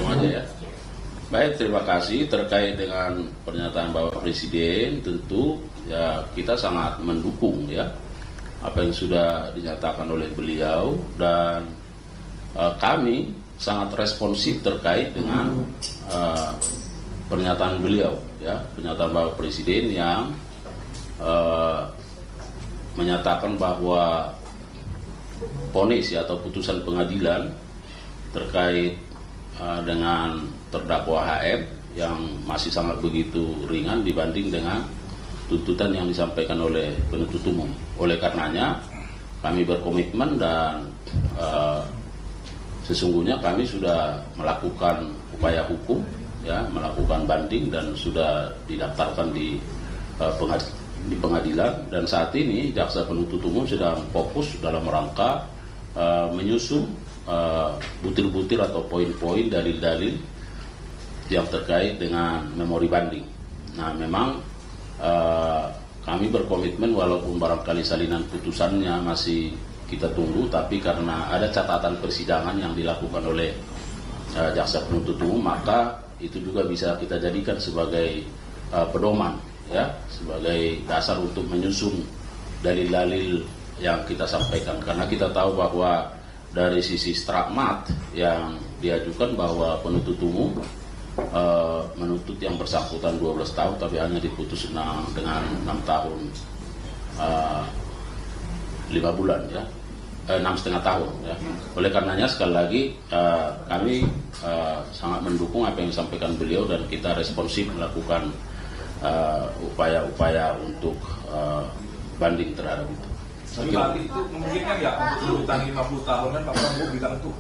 langsung aja ya. Baik, terima kasih. Terkait dengan pernyataan Bapak Presiden, tentu ya kita sangat mendukung ya apa yang sudah dinyatakan oleh beliau, dan kami sangat responsif terkait dengan pernyataan beliau ya, pernyataan Bapak Presiden yang menyatakan bahwa vonis ya, atau putusan pengadilan terkait dengan terdakwa HM yang masih sangat begitu ringan dibanding dengan tuntutan yang disampaikan oleh penuntut umum. Oleh karenanya kami berkomitmen dan sesungguhnya kami sudah melakukan upaya hukum ya, melakukan banding dan sudah didaftarkan di pengadilan, dan saat ini jaksa penuntut umum sedang fokus dalam rangka menyusun butir-butir atau poin-poin dalil-dalil yang terkait dengan memori banding. Nah, memang kami berkomitmen walaupun barangkali salinan putusannya masih kita tunggu, tapi karena ada catatan persidangan yang dilakukan oleh jaksa penuntut umum, maka itu juga bisa kita jadikan sebagai pedoman ya, sebagai dasar untuk menyusun dalil-dalil yang kita sampaikan, karena kita tahu bahwa dari sisi stigmat yang diajukan bahwa penuntut umum menuntut yang bersangkutan 12 tahun tapi hanya diputus dengan 6 tahun 5 bulan ya, 6,5 tahun ya. Oleh karenanya sekali lagi kami sangat mendukung apa yang disampaikan beliau, dan kita responsif melakukan upaya-upaya untuk banding terhadap itu. Tapi Pak, itu memungkinkan ya untuk tuntutan 50 tahun kan Pak Prabowo bilang itu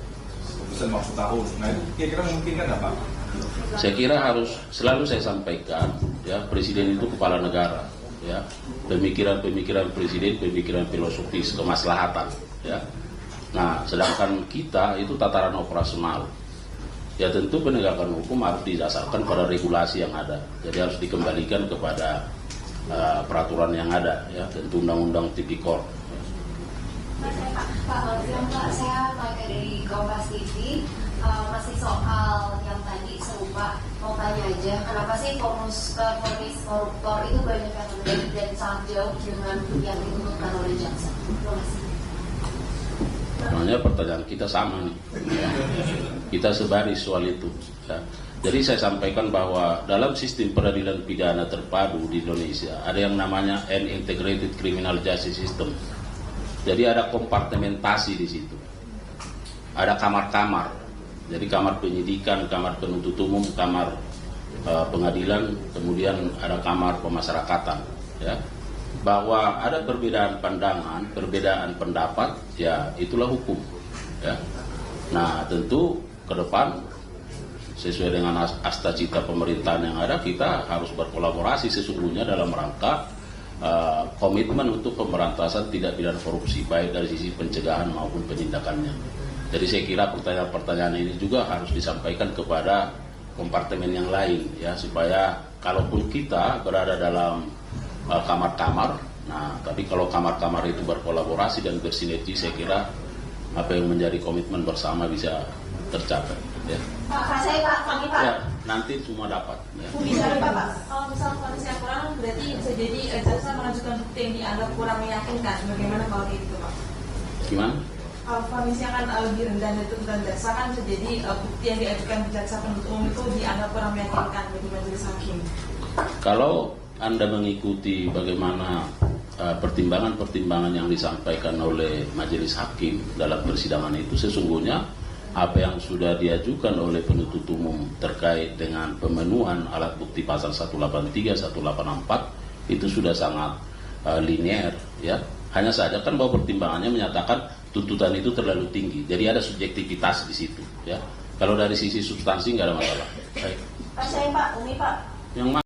putusan 50 tahun. Nah itu kira-kira memungkinkan nggak Pak? Saya kira harus selalu saya sampaikan ya, Presiden itu kepala negara ya, pemikiran presiden, pemikiran filosofis kemaslahatan ya. Nah, sedangkan kita itu tataran operasional ya, tentu penegakan hukum harus didasarkan pada regulasi yang ada, jadi harus dikembalikan kepada peraturan yang ada ya, tentu undang-undang tipikor. Pak, saya pakai dari Kompas TV, masih soal yang tadi serupa, mau tanya aja, kenapa sih vonis koruptor itu banyak yang terjadi dan sangat jauh dengan yang dituntutkan oleh jaksa? Terima kasih. Namanya pertanyaan kita sama nih ya. Kita sebaris soal itu ya. Jadi saya sampaikan bahwa dalam sistem peradilan pidana terpadu di Indonesia ada yang namanya an integrated criminal justice system. Jadi ada kompartementasi di situ, ada kamar-kamar. Jadi kamar penyidikan, kamar penuntut umum, kamar pengadilan, kemudian ada kamar pemasyarakatan. Ya, bahwa ada perbedaan pandangan, perbedaan pendapat, ya itulah hukum. Ya, nah tentu ke depan sesuai dengan asta cita pemerintahan yang ada, kita harus berkolaborasi sesungguhnya dalam rangka komitmen untuk pemberantasan tindak pidana korupsi, baik dari sisi pencegahan maupun penindakannya. Jadi saya kira pertanyaan-pertanyaan ini juga harus disampaikan kepada kompartemen yang lain ya, supaya kalaupun kita berada dalam kamar-kamar, nah tapi kalau kamar-kamar itu berkolaborasi dan bersinergi, saya kira apa yang menjadi komitmen bersama bisa tercapai ya. Pak, saya Pak, ya, nanti semua dapat ya. Bisa Pak. Kalau misal kondisinya kurang, berarti bisa jadi jaksa mengajukan bukti yang dianggap kurang meyakinkan. Bagaimana kalau itu Pak? Gimana? Kondisinya kan lebih rendah dari tuntutan jaksa, kan bisa jadi bukti yang diajukan jaksa penuntut umum itu dianggap kurang meyakinkan bagi majelis hakim. Kalau Anda mengikuti bagaimana pertimbangan-pertimbangan yang disampaikan oleh majelis hakim dalam persidangan itu, sesungguhnya apa yang sudah diajukan oleh penuntut umum terkait dengan pemenuhan alat bukti pasal 183, 184 itu sudah sangat linear ya. Hanya saja kan bahwa pertimbangannya menyatakan tuntutan itu terlalu tinggi, jadi ada subjektivitas di situ ya. Kalau dari sisi substansi nggak ada masalah. Baik. Pak, saya Pak, Umi Pak. Yang